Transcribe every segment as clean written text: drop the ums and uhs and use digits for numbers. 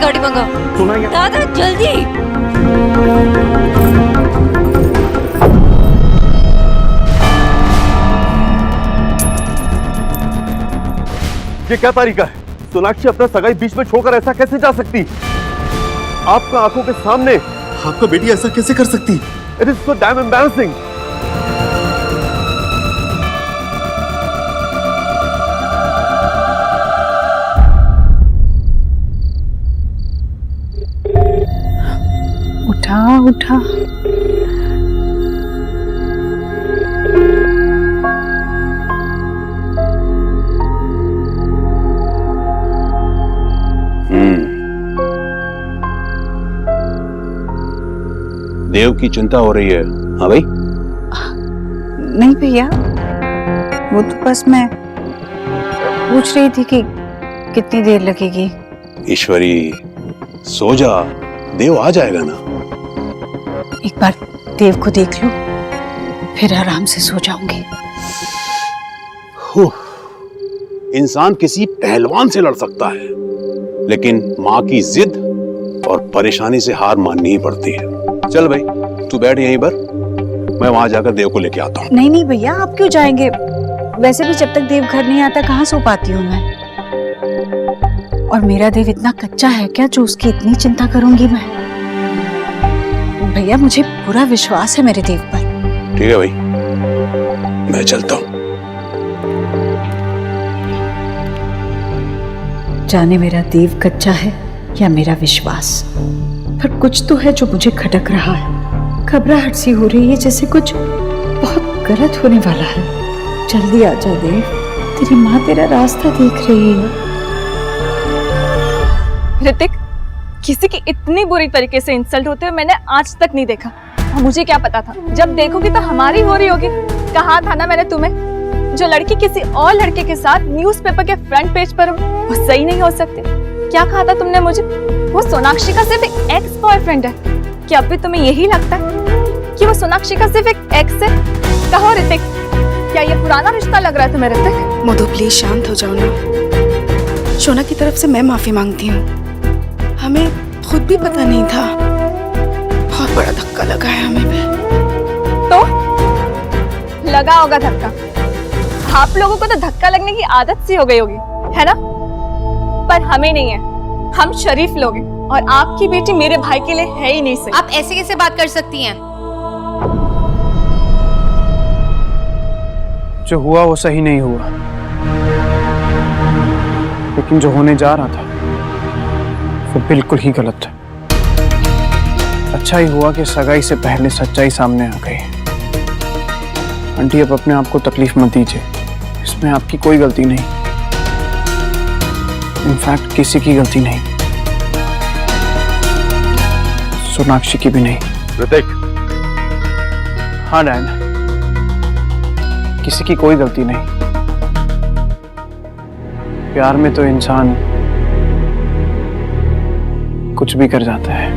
गाड़ी मंगाओ। सुना क्या? दादा जल्दी। ये क्या तरीका है? सोनाक्षी अपना सगाई बीच में छोड़कर ऐसा कैसे जा सकती? आपका आंखों के सामने आपका बेटी ऐसा कैसे कर सकती? It is so damn embarrassing. उठा उठा। देव की चिंता हो रही है। हाँ भाई? नहीं भैया, वो तो बस मैं पूछ रही थी कि कितनी देर लगेगी। ईश्वरी सो जा, देव आ जाएगा ना। एक बार देव को देख लो, फिर आराम से सो जाऊंगी। इंसान किसी पहलवान से लड़ सकता है, लेकिन माँ की जिद और परेशानी से हार माननी ही पड़ती है। चल भाई, तू बैठ यहीं पर, मैं वहां जाकर देव को लेके आता हूँ। नहीं नहीं भैया, आप क्यों जाएंगे? वैसे भी जब तक देव घर नहीं आता कहाँ सो पाती हूँ मैं। और मेरा देव इतना कच्चा है क्या जो उसकी इतनी चिंता करूंगी मैं? भैया मुझे पूरा विश्वास है मेरे देव पर। ठीक है भाई, मैं चलता हूँ। जाने मेरा देव कच्चा है या मेरा विश्वास, पर कुछ तो है जो मुझे खटक रहा है। घबराहट सी हो रही है, जैसे कुछ बहुत गलत होने वाला है। जल्दी आ जा देव, तेरी माँ तेरा रास्ता देख रही है। ऋतिक, किसी की इतनी बुरी तरीके से इंसल्ट होते हुए मैंने आज तक नहीं देखा। और मुझे क्या पता था, जब देखोगी तो हमारी हो रही होगी। कहा था ना मैंने तुम्हें, जो लड़की किसी और लड़के के साथ न्यूज़पेपर के फ्रंट पेज पर हो, वो सही नहीं हो सकती। क्या कहा था तुमने मुझे? वो सोनाक्षी का सिर्फ एक एक्स बॉयफ्रेंड है। क्या अब भी तुम्हें यही लगता है कि वो सोनाक्षी का सिर्फ एक एक्स है? कहो ऋतिक, क्या ये पुराना रिश्ता लग रहा है तुम्हें? ऋतिक मधु प्लीज शांत हो जाओ ना। शोना की तरफ से मैं माफी मांगती हूँ। हमें खुद भी पता नहीं था, बहुत बड़ा धक्का लगा है हमें भी। तो लगा होगा धक्का। आप लोगों को तो धक्का लगने की आदत सी हो गई होगी, है ना? पर हमें नहीं है, हम शरीफ लोग हैं। और आपकी बेटी मेरे भाई के लिए है ही नहीं सही। आप ऐसे कैसे बात कर सकती हैं? जो हुआ वो सही नहीं हुआ, लेकिन जो होने जा रहा था वो बिल्कुल ही गलत था। अच्छा ही हुआ कि सगाई से पहले सच्चाई सामने आ गई। आंटी, अब अपने आप को तकलीफ मत दीजिए, इसमें आपकी कोई गलती नहीं। इनफैक्ट किसी की गलती नहीं, सोनाक्षी की भी नहीं। ऋतिक। हाँ डैड, किसी की कोई गलती नहीं। प्यार में तो इंसान कुछ भी कर जाता है।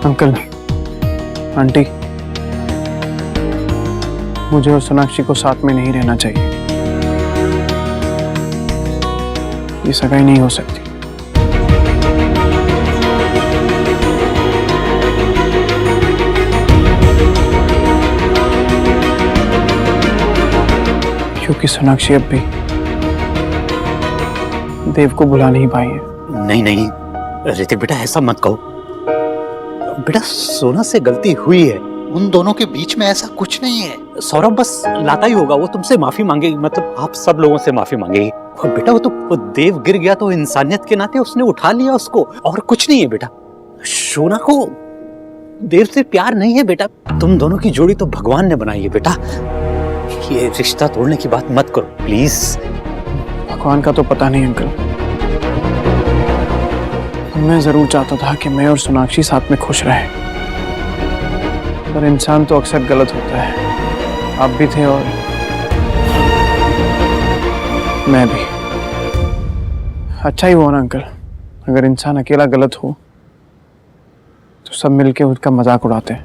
अंकल, आंटी, मुझे और सोनाक्षी को साथ में नहीं रहना चाहिए। ये सगाई नहीं हो सकती। क्योंकि सोनाक्षी अब भी देव को भुला नहीं पाई है। नहीं नहीं ऋतिक बेटा, ऐसा मत कहो बेटा। सोना से गलती हुई है, उन दोनों के बीच में ऐसा कुछ नहीं है। सौरभ बस लाता ही होगा, वो तुमसे माफी मांगेगी, मतलब आप सब लोगों से माफी मांगेगी। और बेटा वो देव गिर गया तो इंसानियत के नाते उसने उठा लिया उसको, और कुछ नहीं है बेटा। सोना को देव से प्यार नहीं है बेटा। तुम दोनों की जोड़ी तो भगवान ने बनाई है बेटा। ये रिश्ता तोड़ने की बात मत करो प्लीज। भगवान का तो पता नहीं अंकल, मैं जरूर चाहता था कि मैं और सोनाक्षी साथ में खुश रहें, पर इंसान तो अक्सर गलत होता है। आप भी थे और मैं भी। अच्छा ही हुआ ना अंकल, अगर इंसान अकेला गलत हो तो सब मिलके उसका मजाक उड़ाते हैं।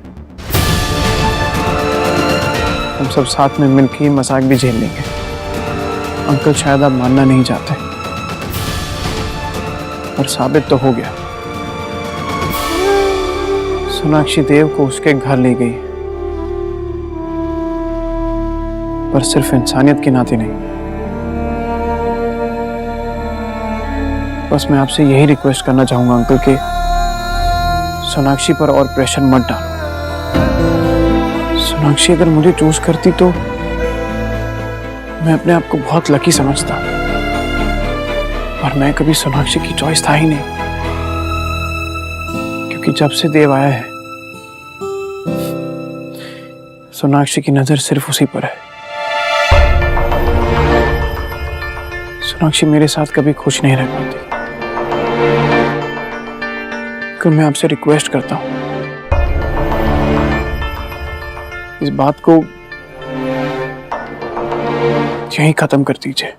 हम सब साथ में मिलके मजाक भी झेल लेंगे। अंकल शायद आप मानना नहीं चाहते, पर साबित तो हो गया। सोनाक्षी देव को उसके घर ले गई, पर सिर्फ इंसानियत के नाते नहीं। बस मैं आपसे यही रिक्वेस्ट करना चाहूंगा अंकल कि सोनाक्षी पर और प्रेशर मत डालो। सोनाक्षी अगर मुझे चूज करती तो मैं अपने आप को बहुत लकी समझता, पर मैं कभी सोनाक्षी की चॉइस था ही नहीं, क्योंकि जब से देव आया है सोनाक्षी की नजर सिर्फ उसी पर है। सोनाक्षी मेरे साथ कभी खुश नहीं रह पाती। तो मैं आपसे रिक्वेस्ट करता हूं, इस बात को यहीं खत्म कर दीजिए।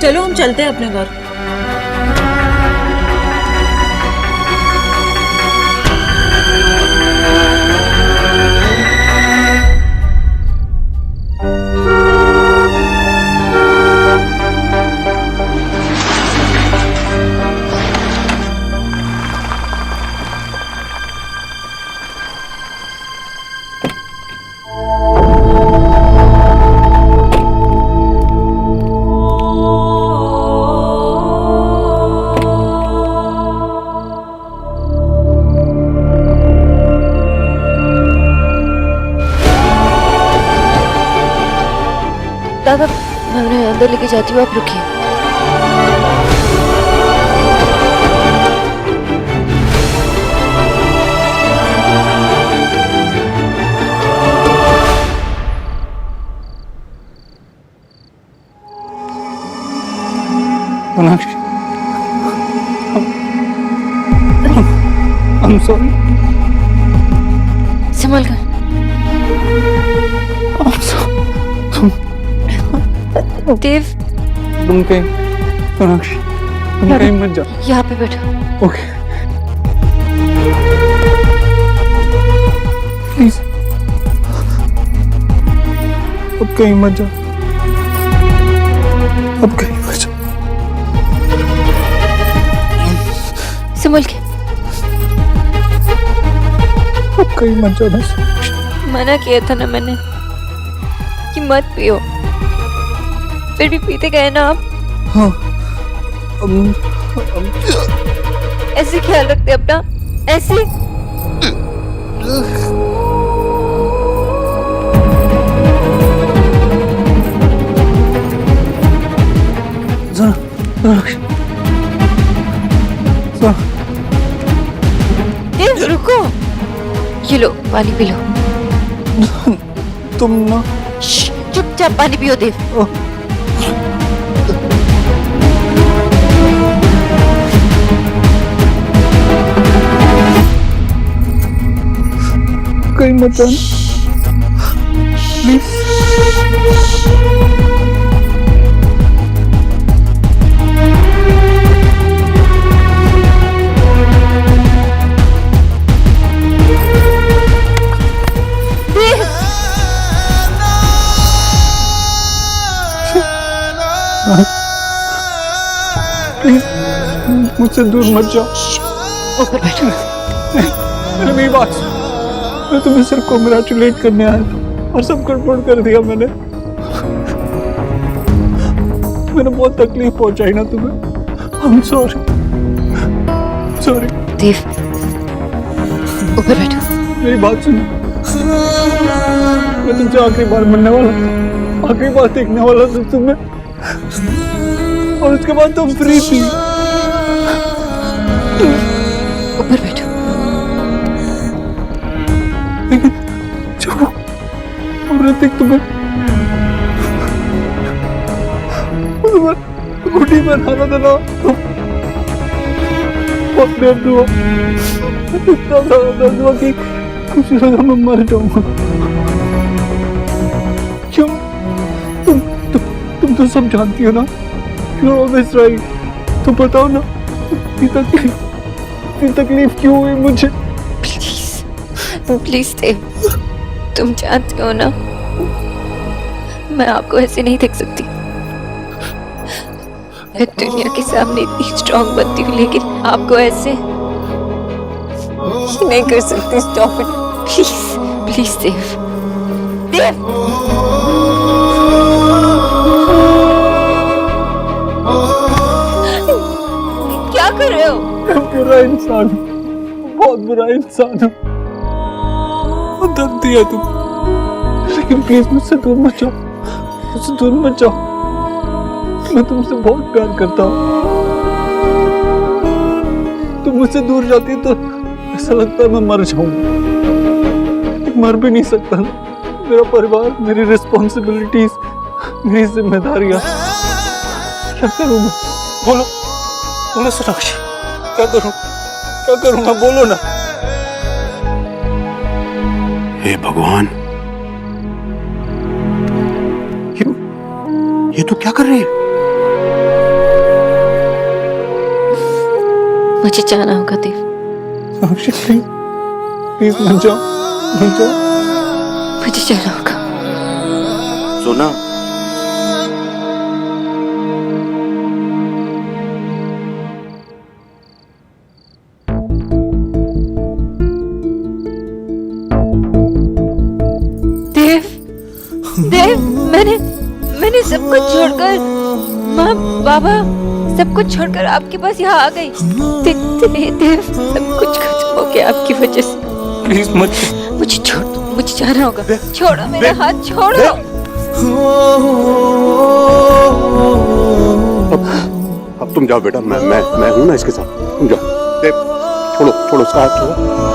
चलो हम चलते हैं अपने घर। दादा मैं उन्हें अंदर लेके जाती हूँ, आप रुकिए। Sonakshi, I'm sorry. संभल कर। I'm sorry. देव तुम कहीं सोनाक्षी तुम कहीं मत जाओ। यहाँ पे बैठो। ओके प्लीज अब कहीं मत जाओ, अब कहीं मत जाओ। संभल के। अब कहीं मत जाओ ना। मना किया था ना मैंने कि मत पियो, फिर भी पीते गए ना आप। हाँ ऐसे ख्याल रखते अपना, ऐसे। देव रुको, ये लो पानी पी लो। तुम ना चुपचाप पानी पियो देव। कहीं मत जाना प्लीज। प्लीज मुझसे दूर मत जाओ। ऊपर बैठो। मेरी बात सुनो, मैं तुम्हें सिर्फ कॉन्ग्रेचुलेट करने आया था और सब गड़बड़ कर दिया मैंने बहुत तकलीफ पहुंचाई ना तुम्हें। I'm sorry, sorry। देव ऊपर बैठो। मेरी बात सुनो, मैं तुमसे आखिरी बार मिलने वाला था, आखिरी बार देखने वाला था तुम्हें, और उसके बाद तुम फ्री थी। ऊपर बैठो। लेकिन जब ऋतिक तुम्हें गुड्डी बनाना था ना, बहुत दर्द हुआ, इतना सारा दर्द हुआ कि मुझे लगा मैं मर जाऊंगा। क्यों? तुम तो सब जानती हो ना, You're always right। तो बताओ ना, इतनी तकलीफ क्यों हुई मुझे? प्लीज देव, तुम जानते हो ना मैं आपको ऐसे नहीं देख सकती। मैं दुनिया के सामने इतनी स्ट्रांग बनती हूँ, लेकिन आपको ऐसे नहीं कर सकती। स्टॉप इट प्लीज, प्लीज देव। देव क्या कर रहे हो? मैं बुरा इंसान हूँ, बहुत बुरा इंसान हूँ। बहुत दर्द दिया तुम, लेकिन प्लीज मुझसे दूर मत जाओ, मुझसे दूर मत जाओ। मैं तुमसे बहुत प्यार करता हूँ। तुम मुझसे दूर जाती तो ऐसा लगता है मैं मर जाऊंगा, मर भी नहीं सकता ना। मेरा परिवार, मेरी रिस्पॉन्सिबिलिटीज, मेरी जिम्मेदारियां, क्या करूँ मैं? बोलो बोलो सोनाक्षी, क्या करूँगा? बोलो ना। हे भगवान, ये तो क्या कर रहे हैं? मुझे जाना होगा देव। सोनाक्षी प्लीज मत जाओ, मत जाओ। मुझे जाना होगा। सोना, देव, मैंने सब कुछ छोड़कर, माँ बाबा सब कुछ छोड़कर आपके पास यहाँ आ गई। देव, सब कुछ खत्म हो गया आपकी वजह से। प्लीज मत। मुझे छोड़ दो, मुझे जाना होगा। छोड़ो मेरा हाथ, छोड़ो। अब तुम जाओ बेटा, मैं हूं ना इसके साथ। तुम जाओ। देव, छोड़ो उसका हाथ छोड़ो।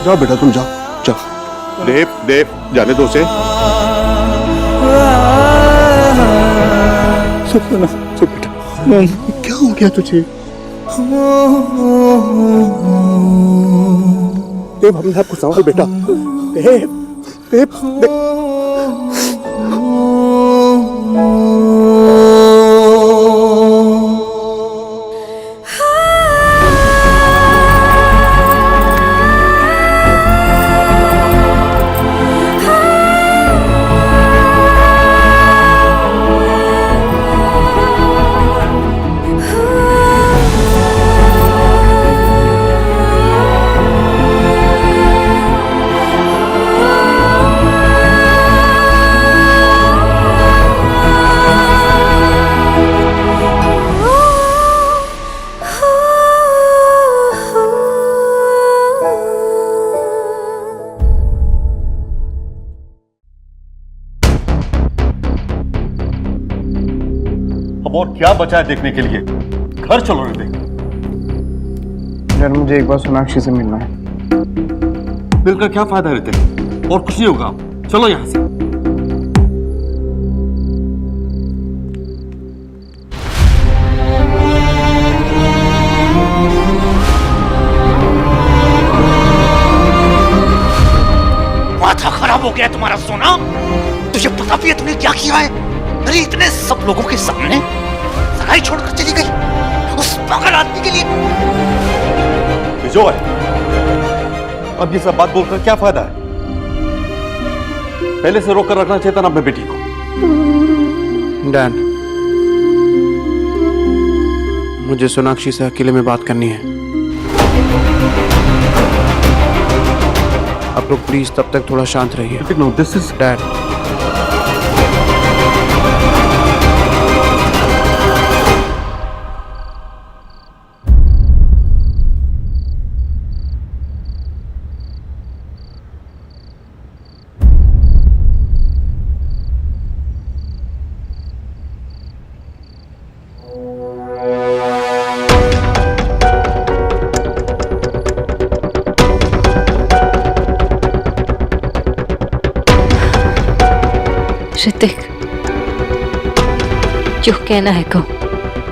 जाओ बेटा, तुम जाओ। देव, जाने दो उसे। सुन बेटा, क्या हो गया तुझे? देव, हमने आपको संभाल बेटा। देव, और क्या बचा है देखने के लिए? घर चलो रे देख। यार मुझे एक बार सोनाक्षी से मिलना है। मिलकर क्या फायदा रहते, और कुछ नहीं होगा। चलो यहां से। माथा खराब हो गया तुम्हारा सोना। तुझे पता भी है तुमने क्या किया है? अरे इतने सब लोगों के सामने सगाई छोड़कर चली गई उस पागल आदमी के लिए। विजय, अब ये सब बात बोलकर क्या फायदा है? पहले से रोक कर रखना चाहिए था ना अपने बेटी को। डैड, मुझे सोनाक्षी से अकेले में बात करनी है। आप लोग प्लीज तब तक थोड़ा शांत रहिए। No, this is dad. Hrithik, जो कहना है कहो,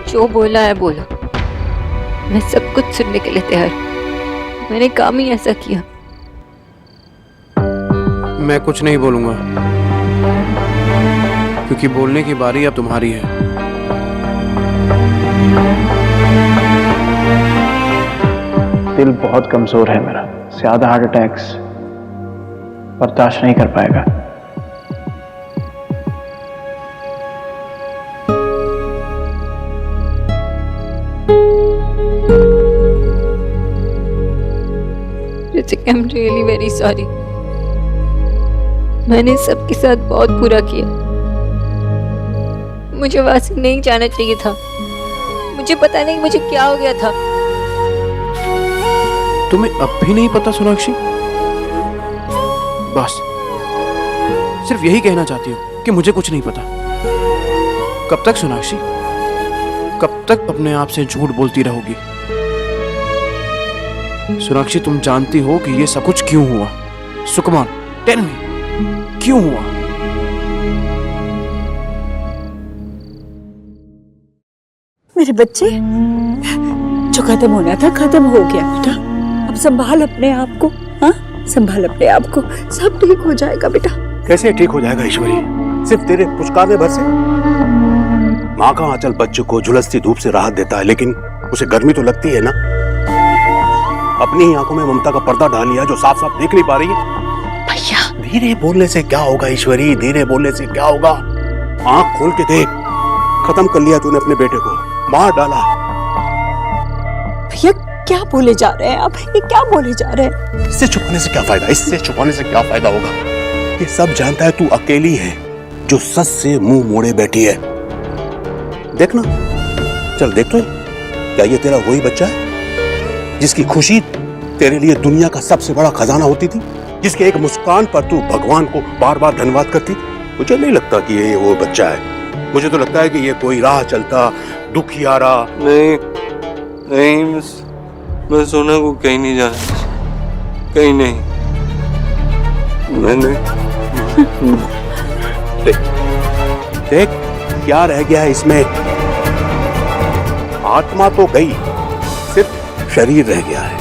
जो बोला है बोलो, मैं सब कुछ सुनने के लिए तैयार हूं। मैंने काम ही ऐसा किया। मैं कुछ नहीं बोलूंगा, क्योंकि बोलने की बारी अब तुम्हारी है। दिल बहुत कमजोर है मेरा, ज्यादा हार्ट अटैक्स बर्दाश्त नहीं कर पाएगा। Hrithik, I am really very sorry. मैंने सबके साथ बहुत बुरा किया। मुझे वहां से नहीं जाना चाहिए था। मुझे पता नहीं मुझे क्या हो गया था। तुम्हें अब भी नहीं पता सोनाक्षी? बस सिर्फ यही कहना चाहती हो कि मुझे कुछ नहीं पता। कब तक सोनाक्षी, कब तक अपने आप से झूठ बोलती रहोगी? सोनाक्षी, तुम जानती हो कि ये सब कुछ क्यों हुआ? सुकुमार, टेल मी, क्यों हुआ? मेरे बच्चे, जो खत्म होना था खत्म हो गया बेटा। अब संभाल अपने आप को, हाँ, संभाल अपने आप को, सब ठीक हो जाएगा बेटा। कैसे ठीक हो जाएगा ईश्वरी? सिर्फ तेरे पुचकारने भर से? माँ का आंचल बच्चे को झुलसती धूप से राहत देता है, लेकिन उसे गर्मी तो लगती है ना। अपनी ही आंखों में ममता का पर्दा डाल लिया जो साफ साफ देख नहीं पा रही है। भैया, धीरे बोलने से क्या होगा ईश्वरी? धीरे बोलने से क्या होगा? आंख खोल के देख, खत्म कर लिया तूने अपने बेटे को, मार डाला। भैया क्या बोले जा रहे हैं आप? ये क्या बोले जा रहे हैं? इससे छुपाने से क्या फायदा? इससे छुपाने से क्या फायदा होगा? ये सब जानता है तू अकेली है जो सच से मुंह मोड़े बैठी है। देखना, चल देख तो, क्या ये तेरा वही बच्चा है जिसकी खुशी तेरे लिए दुनिया का सबसे बड़ा खजाना होती थी, जिसके एक मुस्कान पर तू भगवान को बार बार धन्यवाद करती? मुझे नहीं लगता कि ये वो बच्चा है। मुझे तो लगता है कि ये कोई राह चलता दुखियारा। नहीं नहीं, मैं सोना को कहीं नहीं जाना, कहीं नहीं। मैंने देख क्या रह गया है इसमें? आत्मा तो गई, सिर्फ शरीर रह गया है,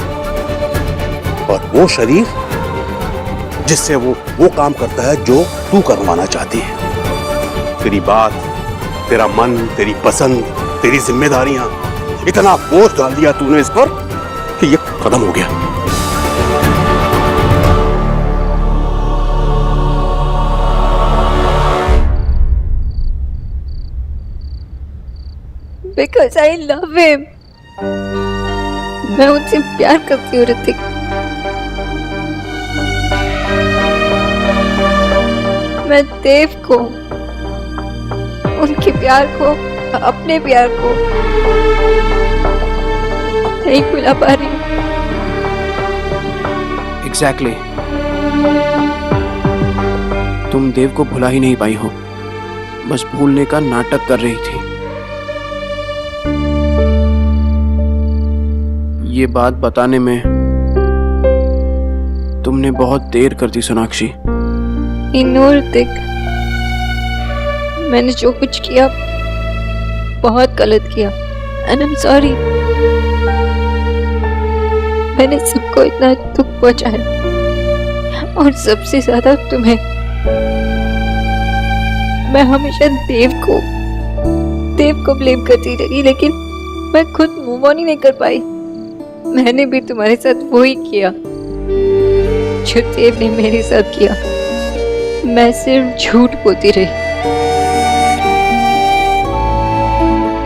और वो शरीर जिससे वो काम करता है जो तू करवाना चाहती है। तेरी बात, तेरा मन, तेरी पसंद, तेरी जिम्मेदारियां, इतना बोझ डाल दिया तूने इस पर कि ये खत्म हो गया। Because I love him. मैं उनसे प्यार करती हूँ ऋतिक। मैं देव को, उनके प्यार को, अपने प्यार को नहीं भुला पा रही हूँ। Exactly. तुम देव को भुला ही नहीं पाई हो, बस भूलने का नाटक कर रही थी। ये बात बताने में तुमने बहुत देर कर दी सोनाक्षी। ऋतिक, मैंने जो कुछ किया बहुत गलत किया, एंड आई एम सॉरी। मैंने सबको इतना दुख पहुंचाया, और सबसे ज्यादा तुम्हें। मैं हमेशा देव को ब्लेम करती रही, लेकिन मैं खुद मूव ऑन ही नहीं कर पाई। मैंने भी तुम्हारे साथ वही किया जो देव ने मेरे साथ किया। मैं सिर्फ झूठ बोलती रही।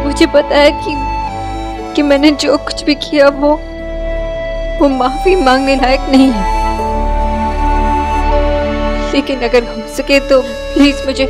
मुझे पता है कि मैंने जो कुछ भी किया वो माफी मांगने लायक नहीं है, लेकिन अगर हो सके तो प्लीज मुझे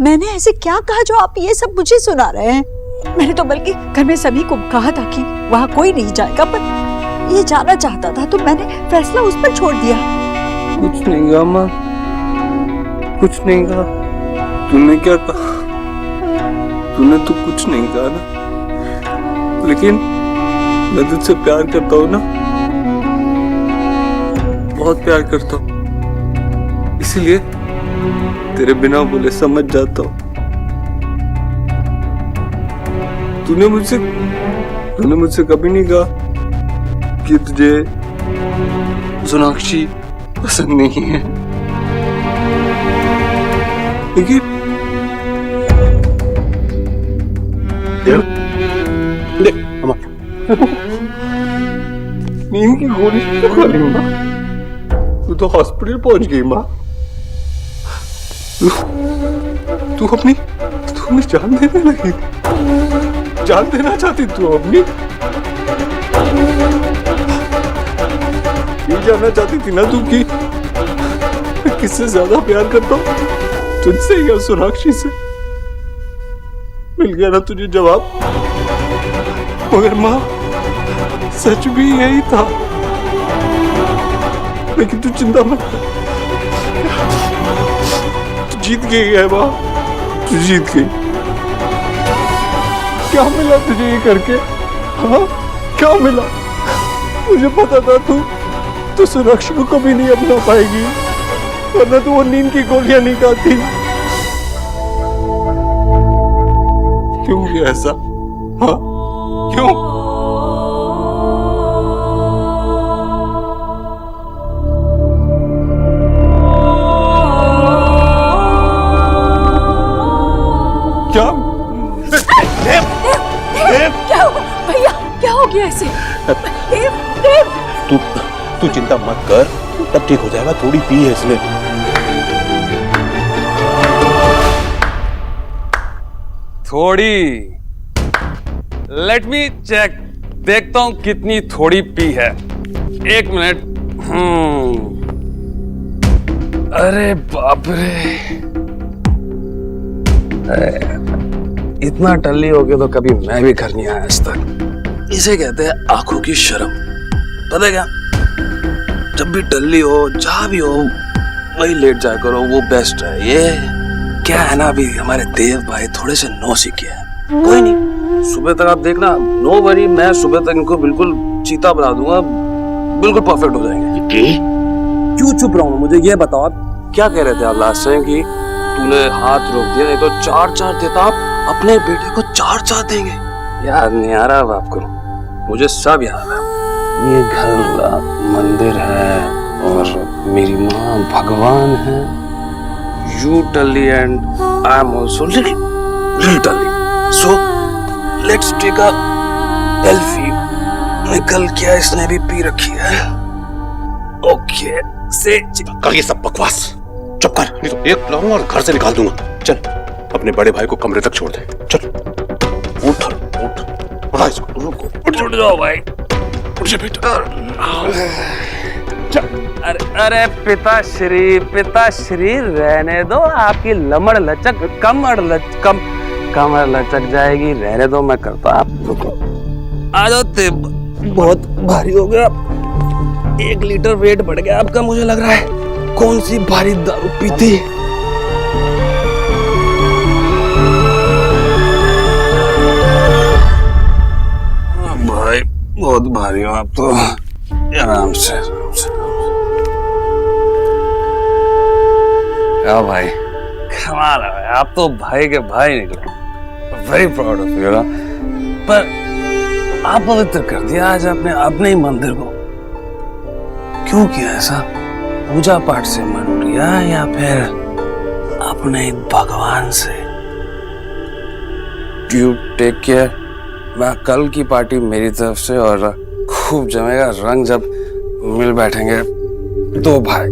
मैंने ऐसे क्या कहा जो आप ये सब मुझे सुना रहे हैं? मैंने तो बल्कि घर में सभी को कहा था कि वहाँ कोई नहीं जाएगा, पर ये जाना चाहता था तो मैंने फैसला उस पर छोड़ दिया। कुछ नहीं कहा माँ, कुछ नहीं कहा। तूने क्या कहा? तूने तो कुछ नहीं कहा ना, लेकिन मैं तुझसे प्यार करता हूँ ना, बहुत प्यार करता हूँ, इसीलिए तेरे बिना बोले समझ जाता हूँ। तूने मुझसे कभी नहीं कहा कि तुझे सोनाक्षी पसंद नहीं है, लेकिन देख अमर, नींद की गोली क्यों खा ली माँ? तू तो हॉस्पिटल पहुंच गई माँ। तू अपनी जान देने लगी, जान देना चाहती तू अपनी। ये जानना चाहती थी ना तू कि मैं किससे ज्यादा प्यार करता हूँ, तुझसे या सोनाक्षी से? मिल गया ना तुझे जवाब। मगर माँ, सच भी यही था। लेकिन तू चिंता मत कर, तू जीत गई है माँ, तू जीत गई। क्या मिला तुझे ये करके? हाँ, क्या मिला? मुझे पता था तू सोनाक्षी को कभी नहीं अपना पाएगी, वरना तू वो नींद की गोलियां नहीं खाती। क्यों हुआ ऐसा? हाँ, क्यों? क्या? क्या हुआ भैया? क्या हो गया ऐसे? देव, देव। तू चिंता मत कर, तब ठीक हो जाएगा। थोड़ी पी है इसने। थोड़ी? लेट मी चेक, देखता हूं कितनी थोड़ी पी है। एक मिनट। अरे बाप रे, इतना टल्ली हो गया तो कभी मैं भी घर नहीं आया आज तक। इसे कहते हैं आंखों की शर्म। पता है क्या, जब भी टल्ली हो, जहां भी हो, वही लेट जाया करो, वो बेस्ट है। ये क्या है ना, अभी हमारे देव भाई थोड़े से नो सीखे हैं। कोई नहीं, सुबह तक आप देखना, नो वरी, मैं सुबह तक इनको बिल्कुल चीता बना दूंगा, बिल्कुल परफेक्ट हो जाएंगे। क्यों चुप रहा हूँ? मुझे ये बताओ, आप क्या कह रहे थे आप लास्ट टाइम कि तूने हाथ रोक दिया, नहीं तो 4-4 देता आप अपने बेटे को 4-4 देंगे। याद नहीं आ रहा आपको? मुझे सब याद है। ये घर मंदिर है और मेरी माँ भगवान है। You Tully and I'm also little Tully. So let's take a selfie. निकल क्या, इसने भी पी रखी है। ओके से कर ये सब बकवास, चुप कर, नहीं तो एक लाऊंगा और घर से निकाल दूंगा। चल अपने बड़े भाई को कमरे तक छोड़ दे। चल उठ उठ, उठा इसको, उठ जाओ भाई, उठ जा बेटा। अरे पिताश्री रहने दो, आपकी लमड़ लचक कमर लचक जाएगी, रहने दो, मैं करता। आप आ जाओ, बहुत भारी हो गया, 1 लीटर वेट बढ़ गया आपका, मुझे लग रहा है। कौन सी भारी दारू पीती? भाई बहुत भारी हो आप तो, आराम से। क्या भाई, कमाल है, आप तो भाई के भाई निकले। Very proud of you. पर आप पवित्र कर दिया आज आपने अपने ही मंदिर को। क्यों किया ऐसा? पूजा पाठ से मन उठ गया या फिर अपने भगवान से? You take care. मैं कल की पार्टी मेरी तरफ से, और खूब जमेगा रंग जब मिल बैठेंगे 2 भाई।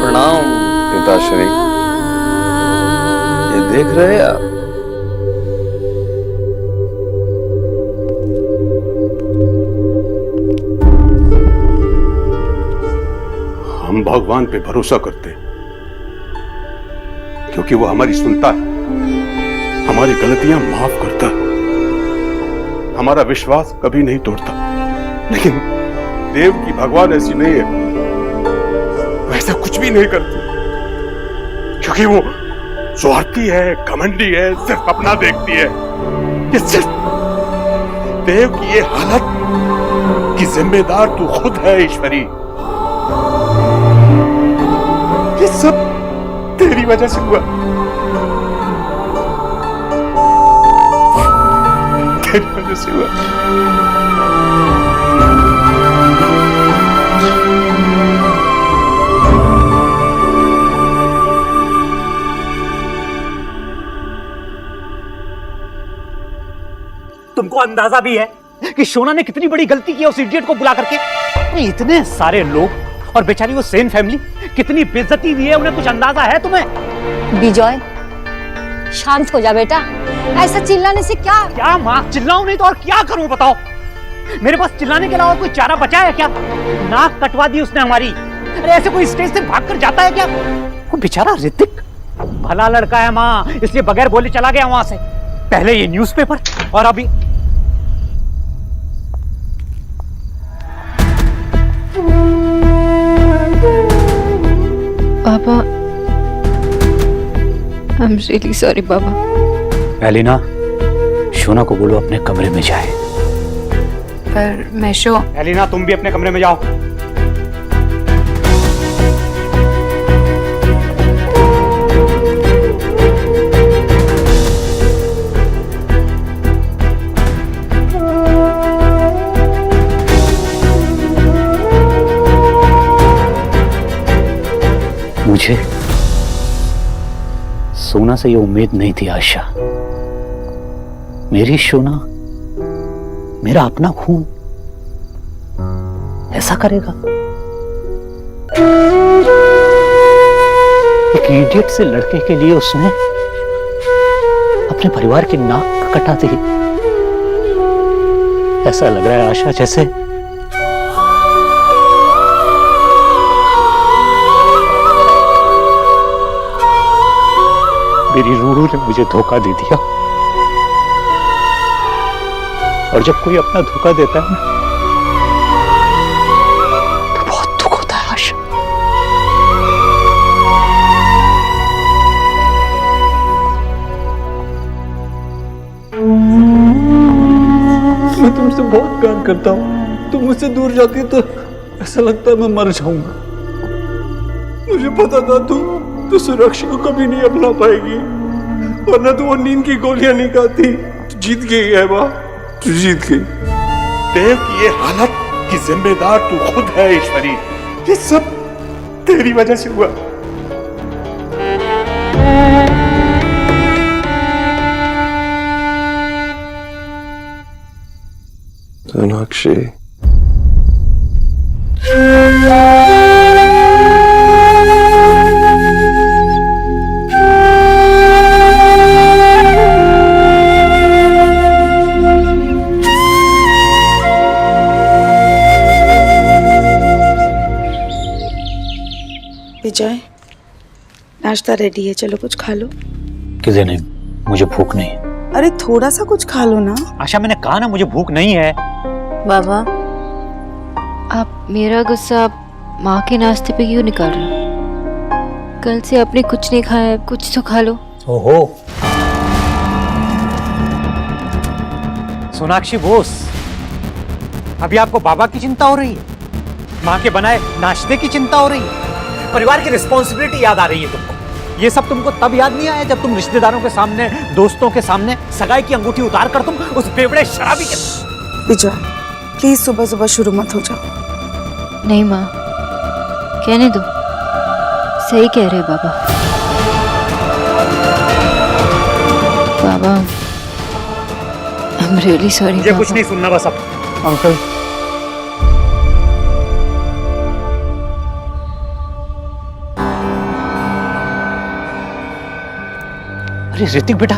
प्रणाम पिताश्री। ये देख रहे हैं आप, भगवान पे भरोसा करते हैं, क्योंकि वो हमारी सुनता है, हमारी गलतियां माफ करता है, हमारा विश्वास कभी नहीं तोड़ता। लेकिन देव की भगवान ऐसी नहीं है, वैसा कुछ भी नहीं करती, क्योंकि वो स्वार्थी है, घमंडी है, सिर्फ अपना देखती है। ये सिर्फ देव की ये हालत की जिम्मेदार तू खुद है ईश्वरी। ये सब तेरी वजह से हुआ, तेरी वजह से हुआ। तुमको अंदाजा भी है कि शोना ने कितनी बड़ी गलती की उस इडियट को बुला करके? इतने सारे लोग और बेचारी वो सेन फैमिली, कितनी बेइज्जती हुई है, उन्हें कुछ अंदाजा है तुम्हें? विजय, शांत हो जा बेटा, ऐसा चिल्लाने से क्या माँ, चिल्लाऊं नहीं तो और क्या करूं बताओ? मेरे पास चिल्लाने के अलावा कोई चारा बचा है क्या? नाक कटवा दी उसने हमारी। अरे ऐसे कोई स्टेज से भागकर जाता है क्या? वो बेचारा ऋतिक भला लड़का है माँ, इसलिए बगैर बोले चला गया वहां से। पहले ये न्यूज़पेपर और अभी पापा, आई एम रियली सॉरी पापा। एलिना, शोना को बोलो अपने कमरे में जाए। पर मैशो, एलिना तुम भी अपने कमरे में जाओ। मुझे सोना से ये उम्मीद नहीं थी आशा। मेरी सोना, मेरा अपना खून ऐसा करेगा? एक इडियट से लड़के के लिए उसने अपने परिवार की नाक कटा दी। ऐसा लग रहा है आशा जैसे मेरी रूरू ने मुझे धोखा दे दिया। और जब कोई अपना धोखा देता है ना, तो बहुत दुख होता है आशा। मैं तुमसे बहुत प्यार करता हूँ। तुम मुझसे दूर जाती तो ऐसा लगता है मैं मर जाऊंगा। मुझे पता था तू सुरक्षा को कभी नहीं अपना पाएगी, वरना तो वो नींद की गोलियां नहीं खाती। तू जीत गई है माँ, तू जीत गई। देव की ये हालत की जिम्मेदार तू खुद है ईश्वरी। ये सब तेरी वजह से हुआ। सोनाक्षी, विजय, नाश्ता रेडी है, चलो कुछ खा लो। किसे नहीं, मुझे भूख नहीं है। अरे थोड़ा सा कुछ खा लो ना। आशा, मैंने कहा ना मुझे भूख नहीं है। बाबा, आप मेरा गुस्सा माँ के नाश्ते पे क्यों निकाल रहे हो? कल से आपने कुछ नहीं खाया, कुछ तो खा लो। ओहो, सोनाक्षी बोस, अभी आपको बाबा की चिंता हो रही है, माँ के बनाए नाश्ते की चिंता हो रही है, परिवार की रिस्पॉन्सिबिलिटी याद आ रही है तुमको। ये सब तुमको तब याद नहीं आया जब तुम रिश्तेदारों के सामने, दोस्तों के सामने सगाई की अंगूठी उतार कर तुम उस बेवड़े शराबी के। विजय, प्लीज सुबह सुबह शुरू मत हो जाओ। नहीं माँ, कहने दो, सही कह रहे बाबा। बाबा, आई एम रियली सॉरी। मुझे कुछ नहीं सुनना बस अब। अंकल, अरे ऋतिक बेटा,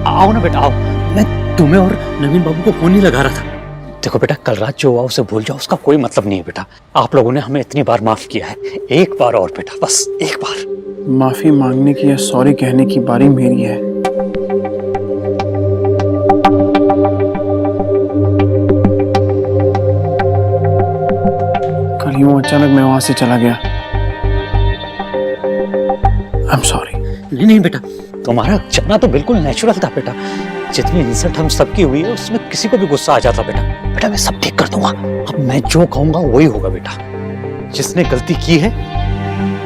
आओ ना बेटा, आओ। मैं तुम्हें और नवीन बाबू को फोन ही लगा रहा था। देखो बेटा, कल रात जो हुआ उसे भूल जाओ, उसका कोई मतलब नहीं है बेटा। आप लोगों ने हमें इतनी बार माफ किया है, एक बार और बेटा, बस एक बार। माफी मांगने की या सॉरी कहने की बारी मेरी है। कल यूं अचानक मैं वहां से चला गया। आई एम सॉरी। नहीं नहीं बेटा, तुम्हारा जाना तो बिल्कुल नेचुरल था बेटा। जितनी इंसल्ट हम सबकी हुई है उसमें किसी को भी गुस्सा आ जाता बेटा। बेटा मैं सब ठीक कर दूंगा, अब मैं जो कहूंगा वही होगा बेटा। जिसने गलती की है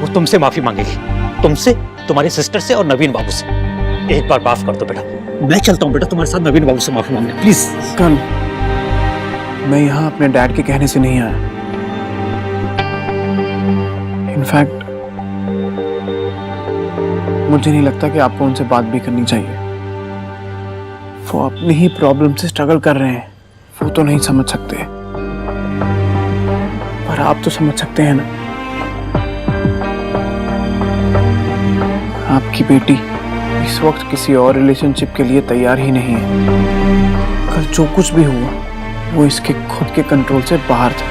वो तुमसे माफी मांगेगी, तुमसे, तुम्हारी सिस्टर से और नवीन बाबू से। एक बार माफ कर दो बेटा। मैं चलता हूँ बेटा तुम्हारे साथ नवीन बाबू से माफी मांगने, प्लीज। कल मैं यहाँ अपने डैड के कहने से नहीं आया। इनफैक्ट मुझे नहीं लगता कि आपको उनसे बात भी करनी चाहिए। वो अपनी ही प्रॉब्लम से स्ट्रगल कर रहे हैं, वो तो नहीं समझ सकते, पर आप तो समझ सकते हैं ना। आपकी बेटी इस वक्त किसी और रिलेशनशिप के लिए तैयार ही नहीं है। कल जो कुछ भी हुआ वो इसके खुद के कंट्रोल से बाहर था।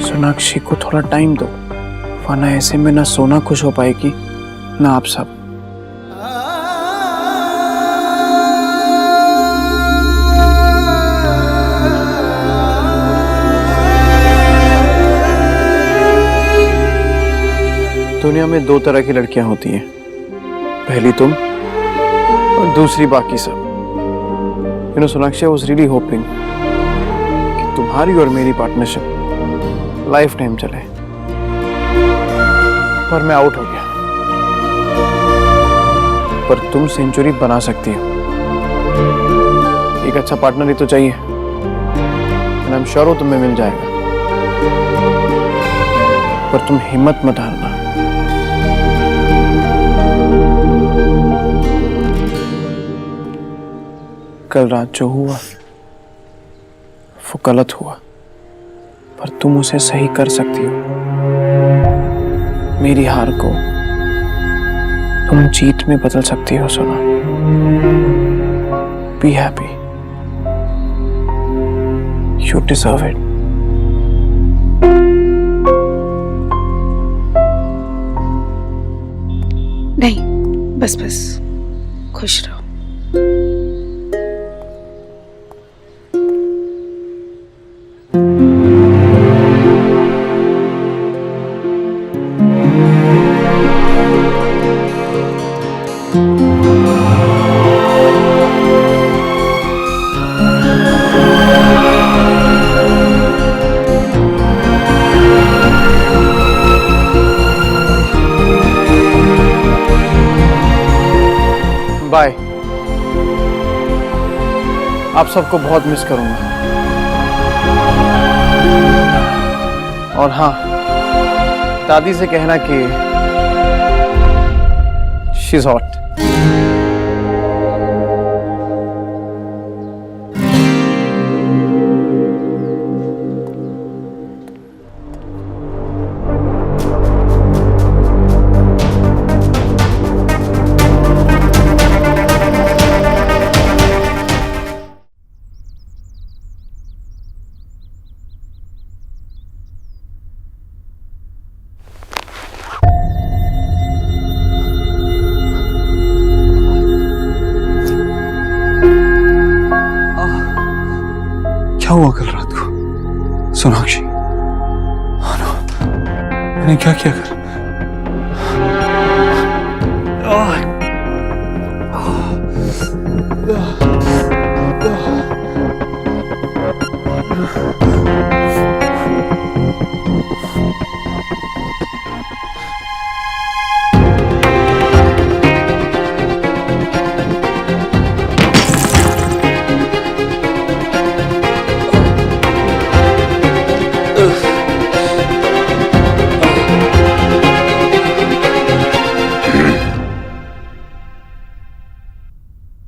सोनाक्षी को थोड़ा टाइम दो, वरना ऐसे में ना सोना खुश हो पाएगी ना आप सब। दुनिया में दो तरह की लड़कियां होती हैं, पहली तुम और दूसरी बाकी सब। You know, Sonakshi, I was really hoping कि तुम्हारी और मेरी पार्टनरशिप लाइफ टाइम चले, पर मैं आउट हो गया। पर तुम सेंचुरी बना सकती हो। एक अच्छा पार्टनर ही तो चाहिए, and I'm sure वो तुम्हें मिल जाएगा। पर तुम हिम्मत मत हारना। कल रात जो हुआ वो गलत हुआ, पर तुम उसे सही कर सकती हो। मेरी हार को तुम जीत में बदल सकती हो सोना। Be happy, you deserve it. नहीं, बस बस, खुश रहो। बाय। आप सबको बहुत मिस करूंगा। और हाँ, दादी से कहना कि शी इज हॉट। क्या हुआ कल रात को सोनाक्षी? मैंने क्या किया कर?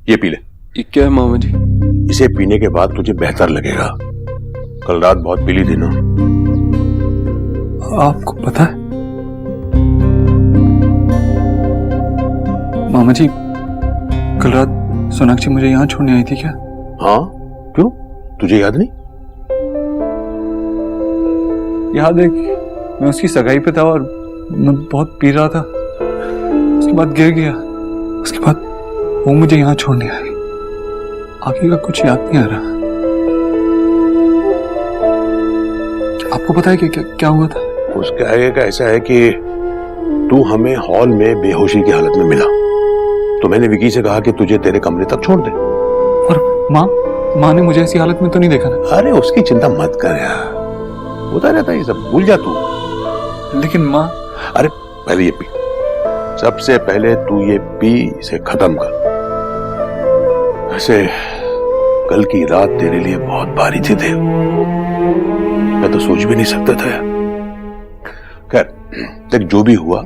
ये पी ले। ये क्या है मामा जी? इसे पीने के बाद तुझे बेहतर लगेगा। कल रात बहुत पीली थी ना। आपको पता है मामा जी, कल रात सोनाक्षी मुझे यहाँ छोड़ने आई थी क्या? हाँ, क्यों? तुझे याद नहीं? याद है कि मैं उसकी सगाई पे था और मैं बहुत पी रहा था। उसके बाद गिर गया। उसके बाद वो मुझे यहाँ छोड़ने आई। आगे का कुछ याद नहीं आ रहा। आपको पता है कि क्या हुआ था? उसके आगे का ऐसा है कि तू हमें हॉल में बेहोशी की हालत में मिला, तो मैंने विकी से कहा कि तुझे तेरे कमरे तक छोड़ दे। और माँ ने मुझे ऐसी हालत में तो नहीं देखा ना? अरे उसकी चिंता मत कर यार, होता रहता है ये सब, भूल जा तू। लेकिन माँ, अरे पहले ये पी, सबसे पहले तू ये पी, इसे खत्म कर। वैसे कल की रात तेरे लिए बहुत भारी थी देव, मैं तो सोच भी नहीं सकता था यार। खैर देख, जो भी हुआ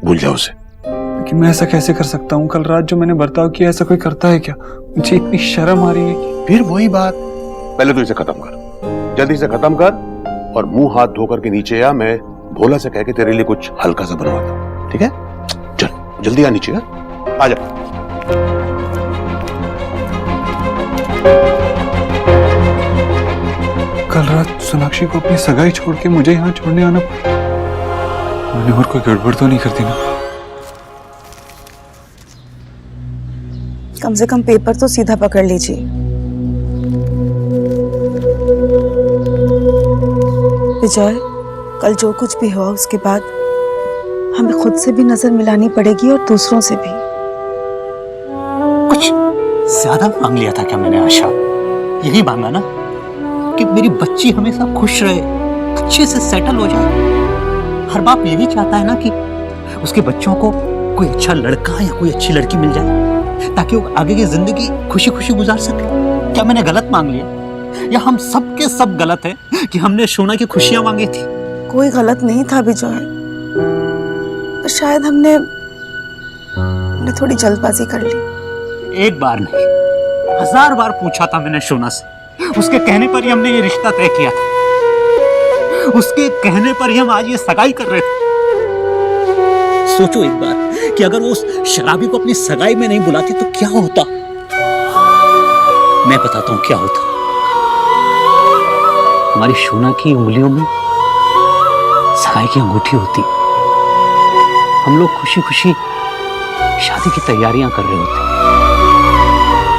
भूल जा उसे। लेकिन मैं ऐसा कैसे कर सकता हूँ? कल रात जो मैंने बर्ताव किया, ऐसा कोई करता है क्या? मुझे इतनी शर्म आ रही है कि... फिर वही बात, पहले तो इसे खत्म कर, जल्दी से खत्म कर और मुंह हाथ धोकर के नीचे आ। मैं भोला से कह के तेरे लिए कुछ हल्का सा बनवाता हूं, ठीक है? चल जल्दी आ नीचे, आ जा। कल रात सोनाक्षी को अपनी सगाई छोड़ के मुझे यहाँ छोड़ने आना पड़ा। मैंने और कोई गड़बड़ तो नहीं कर दी ना? कम से कम पेपर तो सीधा पकड़ लीजिए। विजय, कल जो कुछ भी हुआ उसके बाद हमें खुद से भी नजर मिलानी पड़ेगी और दूसरों से भी। कुछ ज्यादा मांग लिया था क्या मैंने आशा? यही मांगा ना कि मेरी बच्ची हमेशा खुश रहे, अच्छे से सेटल हो जाए। हर बाप यही चाहता है ना कि उसके बच्चों को कोई अच्छा लड़का या कोई अच्छी लड़की मिल जाए ताकि वो आगे की जिंदगी खुशी खुशी गुजार सके। क्या मैंने गलत मांग लिया, या हम सब के सब गलत है कि हमने सोना की खुशियां मांगी थी? कोई गलत नहीं था विजय, तो शायद हमने थोड़ी जल्दबाजी कर ली। एक बार नहीं, 1000 बार पूछा था मैंने सोना से। उसके कहने पर ही हमने ये रिश्ता तय किया था। उसके कहने पर ही हम आज ये सगाई कर रहे थे। सोचो एक बार कि अगर वो उस शराबी को अपनी सगाई में नहीं बुलाती तो क्या होता? मैं बताता हूं क्या होता। हमारी सोना की उंगलियों में सगाई की अंगूठी होती, हम लोग खुशी खुशी शादी की तैयारियां कर रहे होते।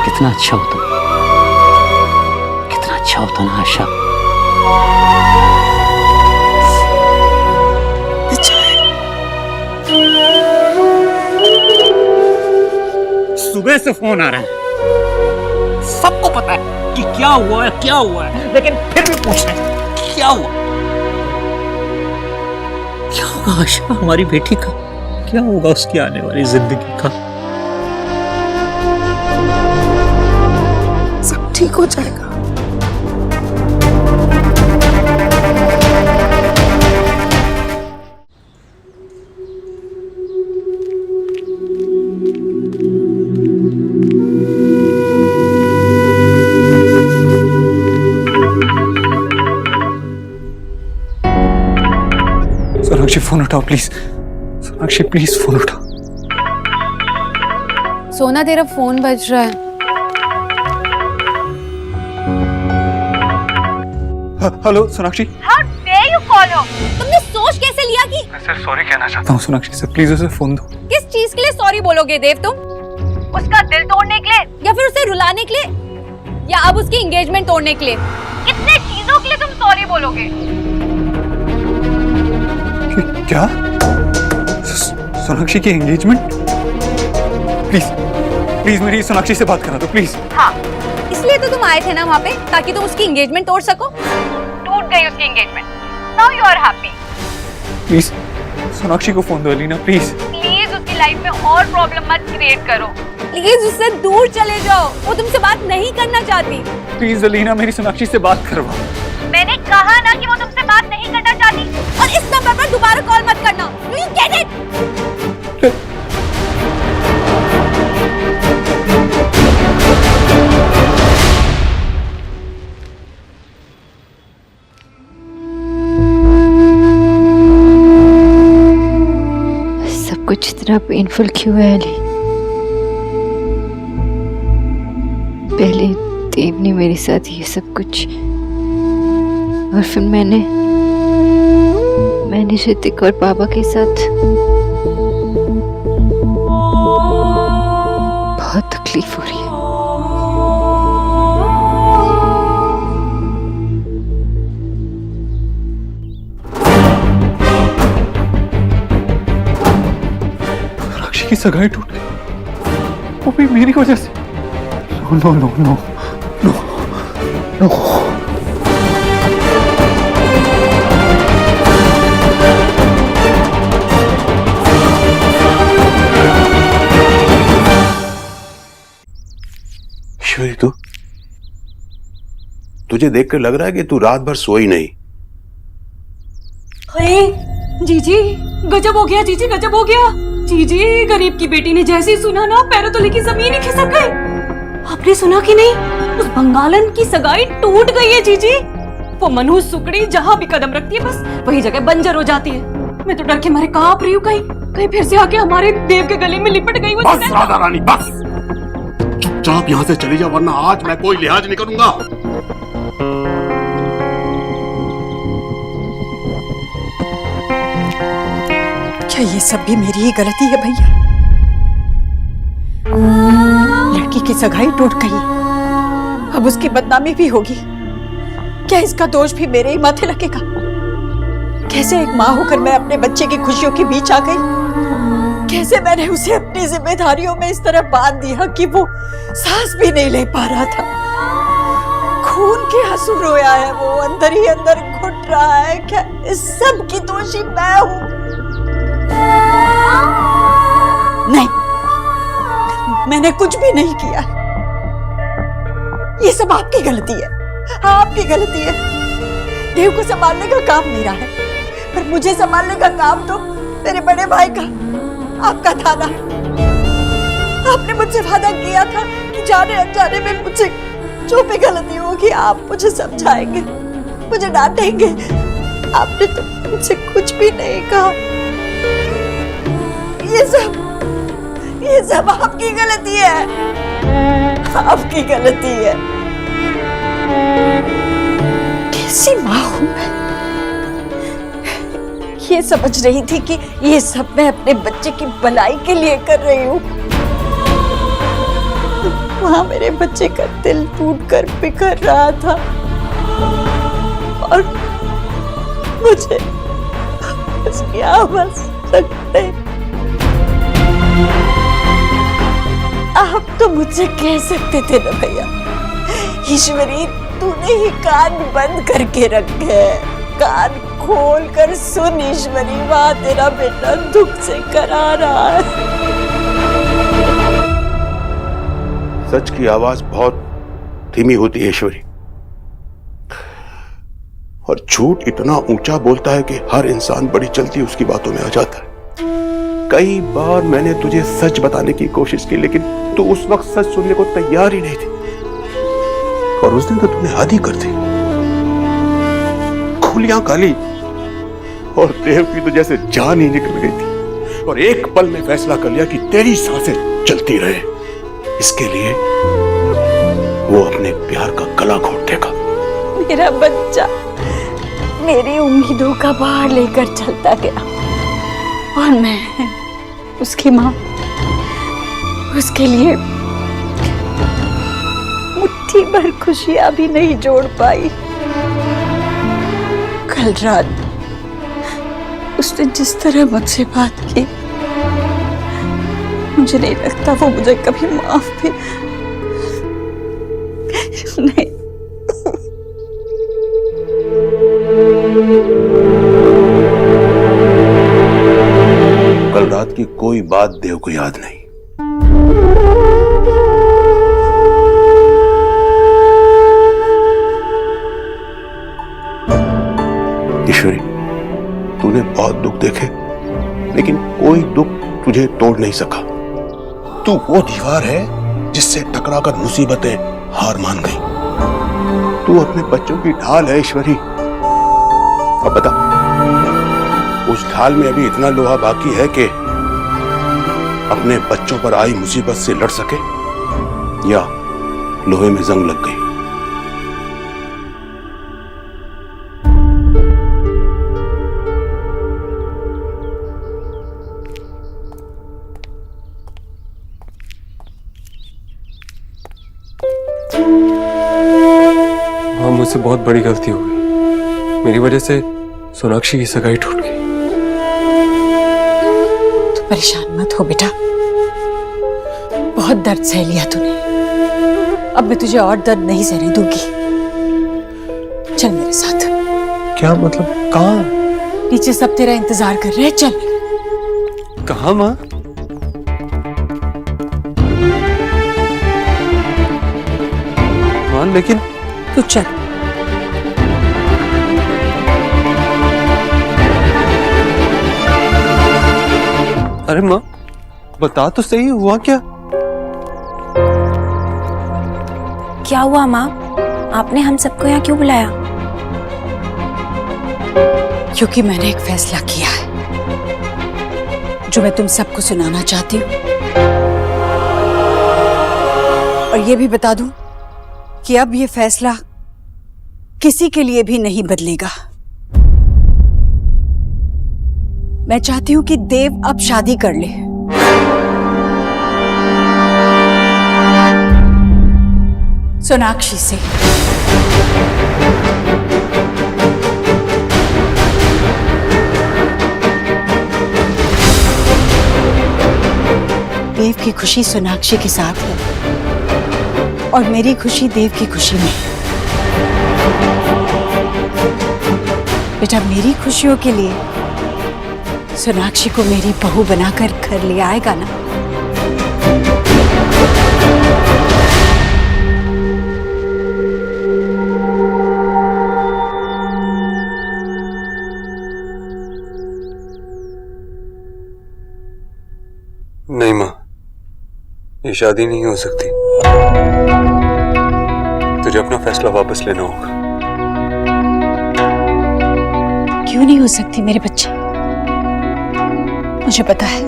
कितना अच्छा होता, कितना अच्छा होता ना आशा। सुबह से फोन आ रहा है, सबको पता है कि क्या हुआ है, लेकिन फिर भी पूछ रहे हैं क्या हुआ। क्या होगा आशा हमारी बेटी का? क्या होगा उसकी आने वाली जिंदगी का? सब ठीक हो जाएगा। सोनाक्षी फोन उठाओ प्लीज। सोनाक्षी प्लीज फोन उठाओ। सोना तेरा फोन बज रहा है। Hello Sonakshi. How dare you call her? तुमने सोच कैसे लिया कि मैं सर सॉरी कहना चाहता हूँ सोनाक्षी से, प्लीज उसे फोन दो। किस चीज के लिए सॉरी बोलोगे देव तुम? उसका दिल तोड़ने के लिए, या फिर उसे रुलाने के लिए, या अब उसकी एंगेजमेंट तोड़ने के लिए? कितने चीजों के लिए तुम सॉरी बोलोगे? क्या? सोनाक्षी की एंगेजमेंट? प्लीज प्लीज मेरी सोनाक्षी से बात करा दो प्लीज। हाँ, इसलिए तो तुम आए थे ना वहाँ पे, ताकि तुम उसकी एंगेजमेंट तोड़ सको। टूट गई उसकी engagement. Now you are happy. Please Sonakshi को फोन दो अलीना, प्लीज। प्लीज उसकी लाइफ में और प्रॉब्लम मत क्रिएट करो। प्लीज उससे दूर चले जाओ, वो तुमसे बात नहीं करना चाहती। प्लीज अलीना मेरी सोनाक्षी से बात करवाओ। मैंने कहा ना कि वो तुमसे बात नहीं करना चाहती, और इस नंबर पर दोबारा कॉल मत करना। Do you get it? सब कुछ इतना पेनफुल क्यों है अली? पहले देव ने मेरे साथ ये सब कुछ, और फिर मैंने ऋतिक और पापा के साथ बहुत तकलीफ हो रही है। साक्षी की सगाई टूट गई, वो भी मेरी वजह से। No no no no no no. Ishwari, तुझे देखकर लग रहा है कि तू रात भर सोई नहीं। जीजी गजब हो गया, जीजी गजब हो गया। जीजी गरीब की बेटी ने जैसे ही सुना ना, पैरों तले की जमीन ही खिसक गई। आपने सुना कि नहीं, उस बंगालन की सगाई टूट गई है जीजी। वो मनहूस सुकड़ी जहाँ भी कदम रखती है बस वही जगह बंजर हो जाती है। मैं तो डर के मारे कांप रही हूँ, कहीं फिर से आके हमारे देव के गले में लिपट गई। बस राधा रानी बस, चुपचाप यहाँ से चली जा, वरना आज मैं कोई लिहाज नहीं करूंगा। क्या ये सब भी मेरी ही गलती है भैया? लड़की की सगाई टूट गई, अब उसकी बदनामी भी होगी। क्या इसका दोष भी मेरे ही माथे लगेगा? कैसे एक माँ होकर मैं अपने बच्चे की खुशियों के बीच आ गई? कैसे मैंने उसे अपनी जिम्मेदारियों में इस तरह बांध दिया कि वो सांस भी नहीं ले पा रहा था। खून के आंसू रोया है वो, अंदर ही अंदर घुट रहा है। क्या इस सब की दोषी मैं हूँ? नहीं, मैंने कुछ भी नहीं किया। ये सब आपकी गलती है, आपकी गलती है। देव को संभालने का काम मेरा है, पर मुझे संभालने का काम तो मेरे बड़े भाई का, आपका था ना। आपने मुझसे वादा किया था कि जाने अनजाने में मुझसे जो भी गलती होगी आप मुझे समझाएंगे, मुझे डांटेंगे। आपने तो मुझसे कुछ भी नहीं कहा। ये सब आपकी गलती है, आपकी गलती है। कैसी माँ हूँ मैं? ये समझ रही थी कि ये सब मैं अपने बच्चे की भलाई के लिए कर रही हूँ। वहाँ मेरे बच्चे का दिल टूटकर बिखर रहा था और मुझे उसकी आवाज सकते। आप तो मुझसे कह सकते थे ना भैया, ईश्वरी तूने ही कान बंद करके रखे हैं, कान खोल कर सुन ईश्वरी, वहाँ तेरा बेटा दुख से करा रहा है। सच की आवाज बहुत धीमी होती है ईश्वरी, और झूठ इतना ऊंचा बोलता है कि हर इंसान बड़ी जल्दी उसकी बातों में आ जाता है। कई बार मैंने तुझे सच बताने की कोशिश की, लेकिन तू उस वक्त सच सुनने को तैयार ही नहीं थी, और उस दिन तो तूने हद ही कर दी। खुलियां काली और देव की तो जैसे जान ही निकल गई थी, और एक पल में फैसला कर लिया कि तेरी सांसें चलती रहे। इसके लिए वो अपने प्यार का गला घोट देगा। मेरा बच्चा मेरी उम्मीदों का भार लेकर चलता गया, और मैं उसकी माँ उसके लिए मुट्ठी भर खुशियां भी नहीं जोड़ पाई। कल रात उसने जिस तरह मुझसे बात की, मुझे नहीं लगता वो मुझे कभी माफ भी नहीं। कल रात की कोई बात देव को याद नहीं। ईश्वरी, तूने बहुत दुख देखे, लेकिन कोई दुख तुझे तोड़ नहीं सका। तू वो दीवार है जिससे टकराकर मुसीबतें हार मान गई। तू अपने बच्चों की ढाल है ईश्वरी। अब बता, उस ढाल में अभी इतना लोहा बाकी है कि अपने बच्चों पर आई मुसीबत से लड़ सके, या लोहे में जंग लग गई। हाँ, मुझसे बहुत बड़ी गलती हो गई। मेरी वजह से सोनाक्षी की सगाई टूट गई। तू परेशान मत हो बेटा, बहुत दर्द सह लिया तूने, अब मैं तुझे और दर्द नहीं सहने दूंगी। चल मेरे साथ। क्या मतलब? कहाँ? नीचे सब तेरा इंतजार कर रहे हैं, चल। कहाँ माँ? माँ लेकिन तू चल। अरे माँ बता तो सही, हुआ क्या? क्या हुआ माँ? आपने हम सबको यहाँ क्यों बुलाया? क्योंकि मैंने एक फैसला किया है जो मैं तुम सबको सुनाना चाहती हूँ, और ये भी बता दूं कि अब ये फैसला किसी के लिए भी नहीं बदलेगा। मैं चाहती हूं कि देव अब शादी कर ले। सोनाक्षी से। देव की खुशी सोनाक्षी के साथ है और मेरी खुशी देव की खुशी में। बेटा, मेरी खुशियों के लिए सोनाक्षी को मेरी बहू बनाकर घर ले आएगा ना? नहीं माँ, ये शादी नहीं हो सकती। तुझे अपना फैसला वापस लेना होगा। क्यों नहीं हो सकती मेरे बच्चे? मुझे पता है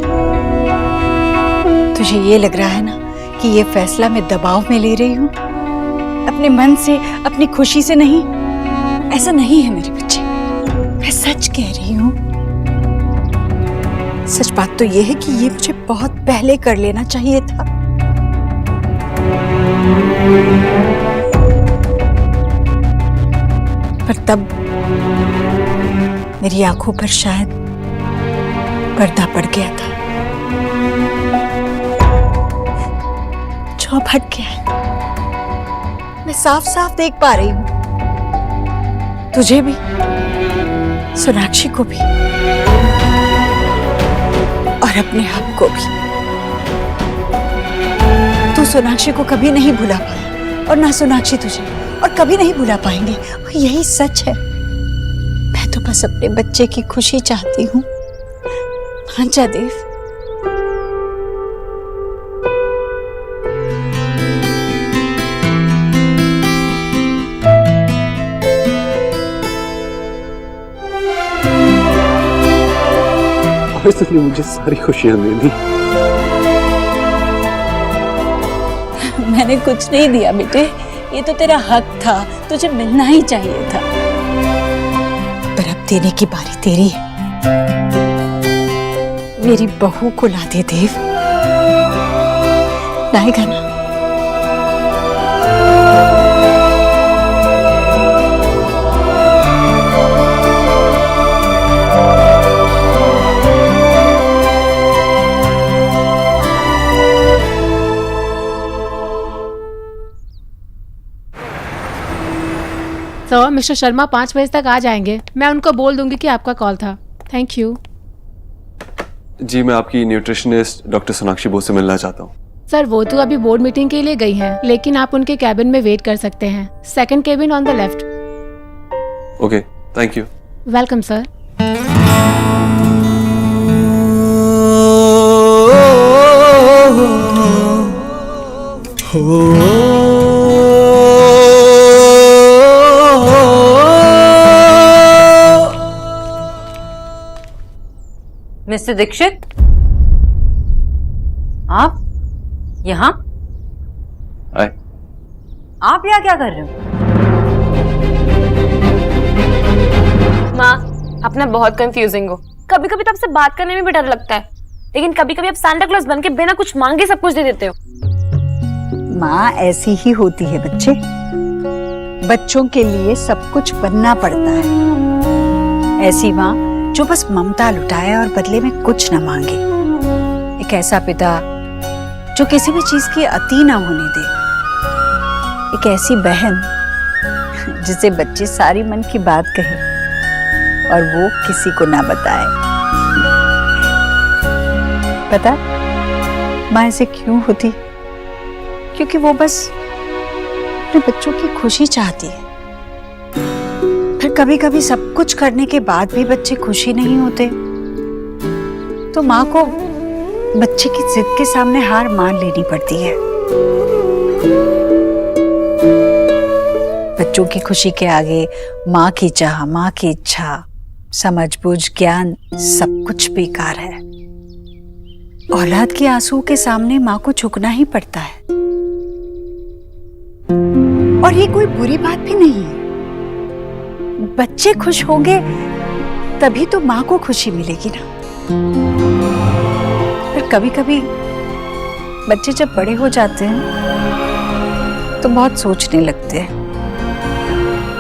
तुझे ये लग रहा है ना कि ये फैसला मैं दबाव में ले रही हूं, अपने मन से, अपनी खुशी से नहीं। ऐसा नहीं है मेरे बच्चे, मैं सच कह रही हूं। सच बात तो ये है कि ये मुझे बहुत पहले कर लेना चाहिए था। पर तब मेरी आंखों पर शायद पर्दा पड़ गया था, जो हट गया है। मैं साफ साफ देख पा रही हूं, तुझे भी, सोनाक्षी को भी, और अपने आप को भी। तू सोनाक्षी को कभी नहीं भुला पाया और ना सोनाक्षी तुझे, और कभी नहीं भुला पाएंगे, और यही सच है। मैं तो बस अपने बच्चे की खुशी चाहती हूँ। हाँ जा देव। आज तूने मुझे सारी खुशियां दे दी। मैंने कुछ नहीं दिया बेटे, ये तो तेरा हक था, तुझे मिलना ही चाहिए था। पर अब देने की बारी तेरी है। मेरी बहू को ला दे देव, लाएगा ना? सर, मिस्टर शर्मा 5 बजे तक आ जाएंगे। मैं उनको बोल दूंगी कि आपका कॉल था। Thank you. जी, मैं आपकी न्यूट्रिशनिस्ट डॉक्टर सोनाक्षी बोस से मिलना चाहता हूँ। सर, वो तो अभी बोर्ड मीटिंग के लिए गई हैं, लेकिन आप उनके कैबिन में वेट कर सकते हैं। Second cabin on the left. Okay, thank you. Welcome sir. Mister Dikshit, आप यहाँ? हाय। आप यहाँ क्या कर रहे हो? माँ, आप ना बहुत कंफ्यूजिंग हो। कभी कभी तो आपसे बात करने में भी डर लगता है, लेकिन कभी कभी आप सांता क्लॉज बन के बिना कुछ मांगे सब कुछ दे देते हो। माँ ऐसी ही होती है बच्चे, बच्चों के लिए सब कुछ बनना पड़ता है। ऐसी माँ जो बस ममता लुटाए और बदले में कुछ न मांगे। एक ऐसा पिता जो किसी भी चीज की अति ना होने दे। एक ऐसी बहन जिसे बच्चे सारी मन की बात कहे और वो किसी को ना बताए। पता माँ ऐसे क्यों होती? क्योंकि वो बस अपने बच्चों की खुशी चाहती है। फिर कभी कभी सब कुछ करने के बाद भी बच्चे खुशी नहीं होते तो माँ को बच्चे की जिद के सामने हार मान लेनी पड़ती है। बच्चों की खुशी के आगे माँ की चाह, माँ की इच्छा, समझ बूझ, ज्ञान सब कुछ बेकार है। औलाद के आंसू के सामने माँ को झुकना ही पड़ता है। और ये कोई बुरी बात भी नहीं है। बच्चे खुश होंगे तभी तो माँ को खुशी मिलेगी ना। पर कभी कभी बच्चे जब बड़े हो जाते हैं तो बहुत सोचने लगते हैं।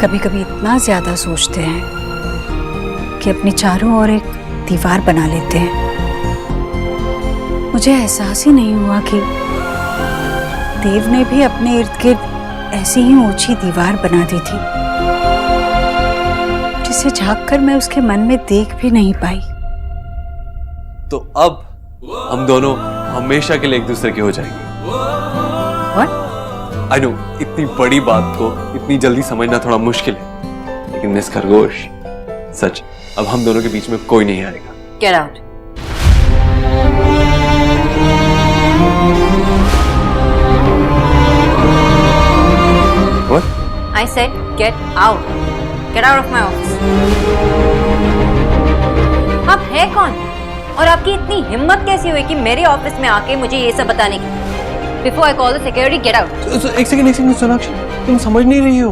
कभी कभी इतना ज्यादा सोचते हैं कि अपनी चारों ओर एक दीवार बना लेते हैं। मुझे एहसास ही नहीं हुआ कि देव ने भी अपने इर्द गिर्द ऐसी ही ऊंची दीवार बना दी थी, जिसे झांककर मैं उसके मन में देख भी नहीं पाई। तो अब हम दोनों हमेशा के लिए एक दूसरे के हो जाएंगे। आई नो इतनी बड़ी बात को इतनी जल्दी समझना थोड़ा मुश्किल है, लेकिन मिस खरगोश सच, अब हम दोनों के बीच में कोई नहीं आएगा। Get out. What? I said get out. Get out of my office. आप है कौन और आपकी इतनी हिम्मत कैसी हुई कि मेरे ऑफिस में आके मुझे ये सब बताने की? Before I call the security, get out. एक सेकंड सोनाक्षी, तुम समझ नहीं रही हो।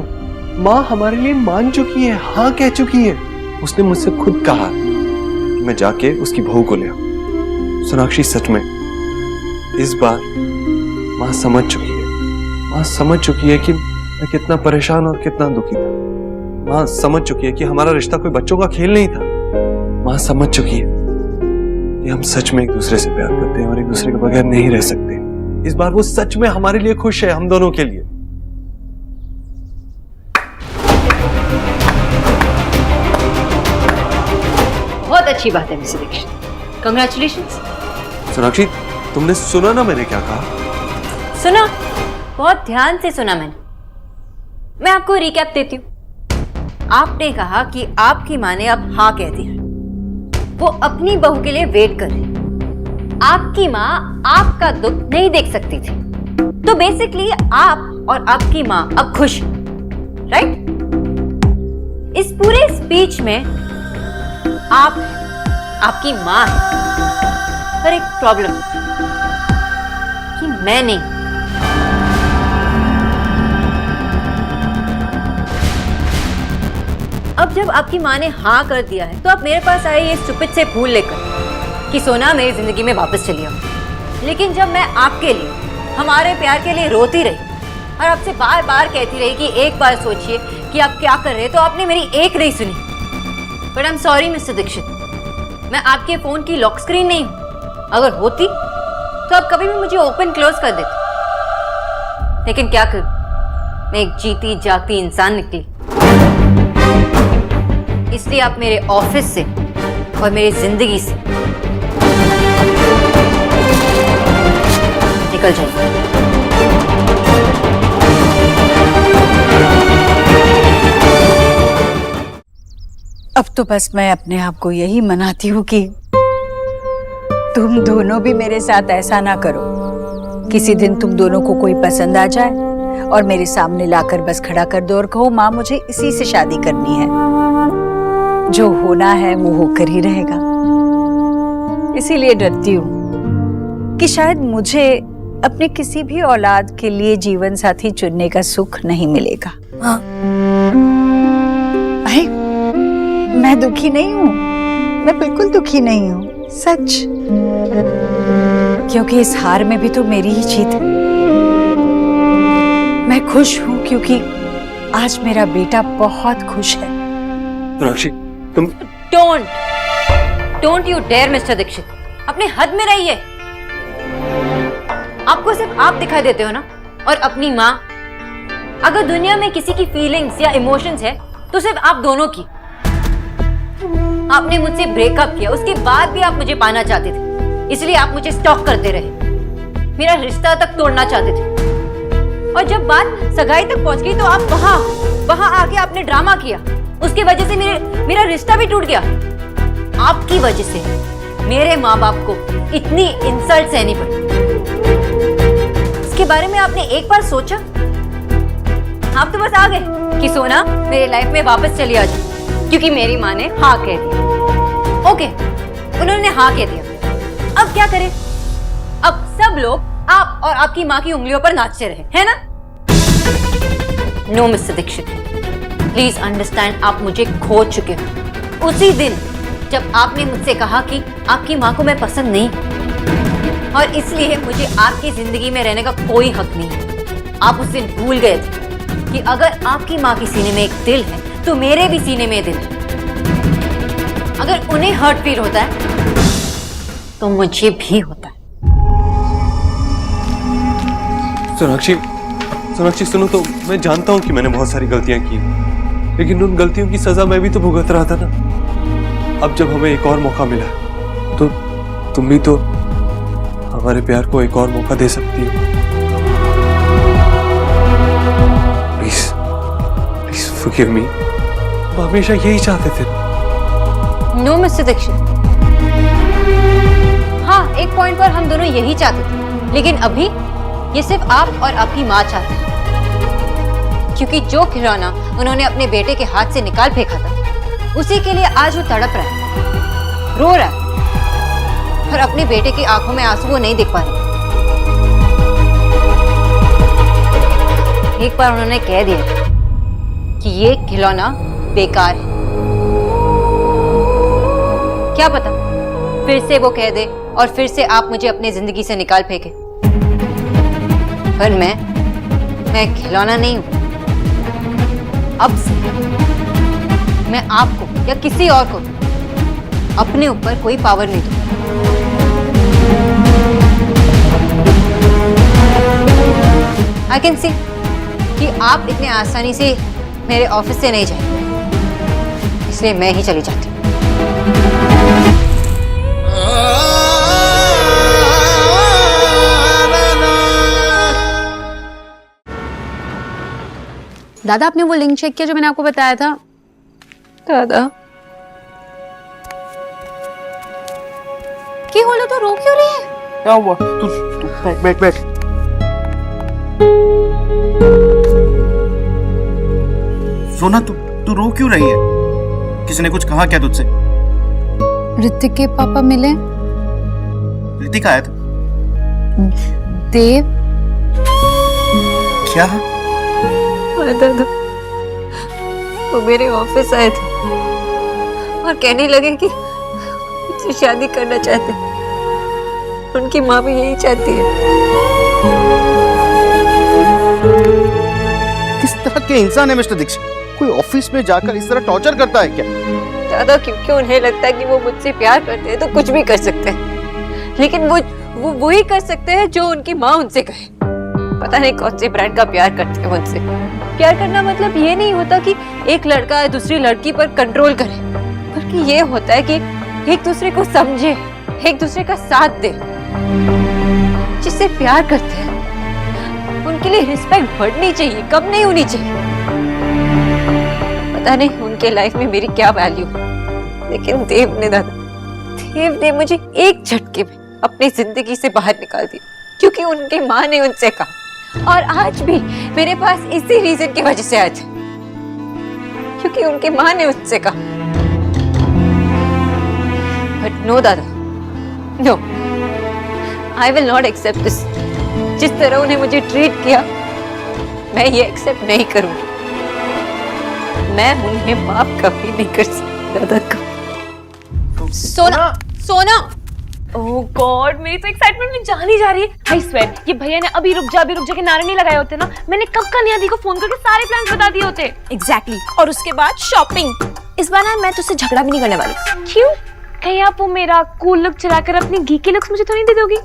माँ हमारे लिए मान चुकी है, हाँ कह चुकी है। उसने मुझसे खुद कहा कि मैं जाके उसकी बहू को ले आऊं। सोनाक्षी सच में इस बार माँ समझ चुकी है। माँ समझ चुकी है कि मैं कितना परेशान और कितना दुखी था। माँ समझ चुकी है कि हमारा रिश्ता कोई बच्चों का खेल नहीं था। माँ समझ चुकी है कि हम सच में एक दूसरे से प्यार करते हैं और एक दूसरे के बगैर नहीं रह सकते। इस बार वो सच में हमारे लिए खुश है, हम दोनों के लिए। बहुत अच्छी बात है मिस्टर दीक्षित, कंग्रेचुलेशंस। सोनाक्षी, तुमने सुना ना मैंने क्या कहा? सुना, बहुत ध्यान से सुना मैंने। मैं आपको रिकैप देती हूँ। आपने कहा कि आपकी माँ ने अब हाँ कह दिया, वो अपनी बहू के लिए वेट कर रही। आपकी माँ आपका दुख नहीं देख सकती थी, तो बेसिकली आप और आपकी माँ अब खुश, राइट? इस पूरे स्पीच में आप आपकी माँ है, पर एक प्रॉब्लम कि मैं नहीं। अब जब आपकी माँ ने हाँ कर दिया है तो आप मेरे पास आए ये स्टूपिड से फूल लेकर कि सोना मेरी जिंदगी में वापस चली आओ। लेकिन जब मैं आपके लिए, हमारे प्यार के लिए रोती रही और आपसे बार बार कहती रही कि एक बार सोचिए कि आप क्या कर रहे हैं, तो आपने मेरी एक नहीं सुनी। But I am sorry mister Dikshit, मैं आपके फोन की लॉक स्क्रीन नहीं हूं। अगर होती तो आप कभी भी मुझे ओपन क्लोज कर देते। लेकिन क्या करूं, मैं एक जीती जागती इंसान निकली। इसलिए आप मेरे ऑफिस से और मेरी जिंदगी से निकल जाइए। अब तो बस मैं अपने आप को यही मनाती हूँ कि तुम दोनों भी मेरे साथ ऐसा ना करो। किसी दिन तुम दोनों को कोई पसंद आ जाए और मेरे सामने लाकर बस खड़ा कर दो और कहो माँ मुझे इसी से शादी करनी है। जो होना है वो होकर ही रहेगा। इसीलिए डरती हूँ कि शायद मुझे अपने किसी भी औलाद के लिए जीवन साथी चुनने का सुख नहीं मिलेगा। हाँ। अरे मैं दुखी नहीं हूँ, मैं बिल्कुल दुखी नहीं हूँ, सच। क्योंकि इस हार में भी तो मेरी ही जीत है। मैं खुश हूँ क्योंकि आज मेरा बेटा बहुत खुश है। सोनाक्षी तुम don't you dare mister Dikshit, अपने हद में रहिए। आपको सिर्फ आप दिखाई देते हो ना, और अपनी माँ। अगर दुनिया में किसी की फीलिंग्स या इमोशंस है तो सिर्फ आप दोनों की। आपने मुझसे ब्रेकअप किया, उसके बाद भी आप मुझे पाना चाहते थे, इसलिए आप मुझे स्टॉक करते रहे, मेरा रिश्ता तक तोड़ना चाहते थे। और जब बात सगाई तक पहुंच गई तो आप वहां आके आपने ड्रामा किया। उसकी वजह से मेरा रिश्ता भी टूट गया। आपकी वजह से मेरे माँ बाप को इतनी इंसल्ट सहनी पड़ी। इसके बारे में आपने एक बार सोचा? आप तो बस आ गए कि सोना मेरे लाइफ में वापस चली आ जाए, क्योंकि मेरी माँ ने हाँ कह दिया। ओके, उन्होंने हाँ कह दिया। अब क्या करें? अब सब लोग आप और आपकी माँ की उंगलियों पर नाचते रहे, है ना? No mister Dikshit, please understand, आप मुझे खो चुके हो। उसी दिन जब आपने मुझसे कहा कि आपकी माँ को मैं पसंद नहीं, और इसलिए मुझे आपकी जिंदगी में रहने का कोई हक नहीं है। आप उस दिन भूल गए थे कि अगर आपकी माँ के सीने में एक दिल है तो मेरे भी सीने में दिल है। अगर उन्हें हर्ट फील होता है तो मुझे भी होता है। सोनाक्षी सुनो तो, मैं जानता हूँ कि मैंने बहुत सारी गलतियां की, लेकिन उन गलतियों की सजा मैं भी तो भुगत रहा था ना। अब जब हमें एक और मौका मिला तो तुम भी तो हमारे प्यार को एक और मौका दे सकती हो। Please please forgive me. तुम हमेशा यही चाहते थे। नो मिस्टर दीक्षित, हाँ एक पॉइंट पर हम दोनों यही चाहते थे, लेकिन अभी ये सिर्फ आप और आपकी माँ चाहते हैं। क्योंकि जो खिलौना उन्होंने अपने बेटे के हाथ से निकाल फेंका था, उसी के लिए आज वो तड़प रहा है, रो रहा है, और अपने बेटे की आंखों में आंसू वो नहीं देख पा रहे। एक बार उन्होंने कह दिया कि ये खिलौना बेकार है। क्या पता फिर से वो कह दे और फिर से आप मुझे अपनी जिंदगी से निकाल फेंके। पर मैं खिलौना नहीं हूं। अब से मैं आपको या किसी और को अपने ऊपर कोई पावर नहीं दूंगा। आई कैन सी कि आप इतने आसानी से मेरे ऑफिस से नहीं जाएंगे, इसलिए मैं ही चली जाती हूँ। दादा, आपने वो लिंक चेक किया जो मैंने आपको बताया था? दादा क्या बोलो तो रो क्यों रही है? क्या हुआ? तू बैठ। सोना तू रो क्यों रही है? किसी ने कुछ कहा क्या तुझसे? ऋतिक के पापा मिले। ऋतिक आया था? देव। क्या? दादा वो मेरे ऑफिस आए थे और कहने लगे कि मुझसे शादी करना चाहते हैं। उनकी माँ भी यही चाहती है। किस तरह के इंसान है मिस्टर दीक्षित? कोई ऑफिस में जाकर इस तरह टॉर्चर करता है क्या? दादा क्योंकि उन्हें लगता है कि वो मुझसे प्यार करते हैं तो कुछ भी कर सकते हैं, लेकिन वो वही कर सकते हैं जो उनकी माँ उनसे कहे। पता नहीं कौन सी ब्रांड का प्यार करते हैं उनसे। प्यार करना मतलब ये नहीं होता कि एक लड़का दूसरी लड़की पर कंट्रोल करे, बल्कि ये होता है कि एक दूसरे को समझे, एक दूसरे का साथ दे। जिससे प्यार करते हैं उनके लिए रिस्पेक्ट बढ़नी चाहिए, कम नहीं होनी चाहिए। पता नहीं उनके लाइफ में मेरी क्या वैल्यू, लेकिन देव ने मुझे एक झटके में अपनी जिंदगी से बाहर निकाल दिया, क्योंकि उनकी माँ ने उनसे कहा। और आज भी मेरे पास इसी रीजन की वजह से आए थे, क्योंकि उनकी माँ ने उनसे कहा। But no dada, no, I will not accept this. जिस तरह उन्हें मुझे ट्रीट किया, मैं ये एक्सेप्ट नहीं करूंगी। मैं उन्हें माफ कभी नहीं कर सकती दादा का। सोना सोना, ओह गॉड, मेरी तो एक्साइटमेंट में जान ही जा रही है। आई स्वेयर, ये भैया ने अभी रुक जा के नारे नहीं लगाए होते ना, मैंने कब का नियादी को फोन करके सारे प्लान्स बता दिए होते। एग्जैक्टली। और उसके बाद शॉपिंग। इस बार ना मैं तुझसे झगड़ा भी नहीं करने वाली। क्यों? कहीं आप वो मेरा कूल लुक चुराकर अपनी घी के लुक्स मुझे तो नहीं दे दोगी?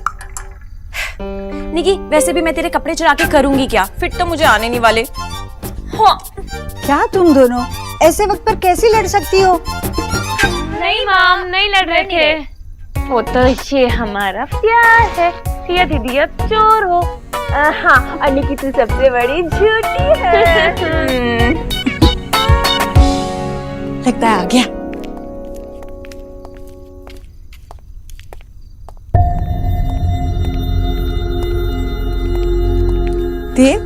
निकी, वैसे भी मैं तेरे कपड़े चुरा के करूंगी क्या? फिट तो मुझे आने नहीं वाले। हाँ। क्या तुम दोनों ऐसे वक्त पर कैसे लड़ सकती हो? नहीं माम, नहीं लड़ रहे थे। वो तो ये हमारा प्यार है। सिया दीदी अब चोर हो। हाँ, और निकी तू सबसे बड़ी झूठी है। लगता है आ गया। देव,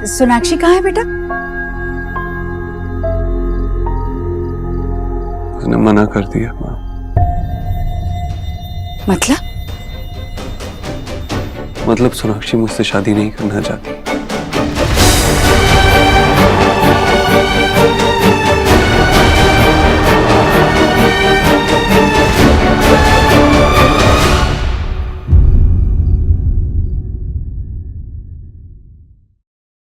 सोनाक्षी कहाँ है बेटा? उसने मना कर दिया माँ। मतलब सोनाक्षी मुझसे शादी नहीं करना चाहती।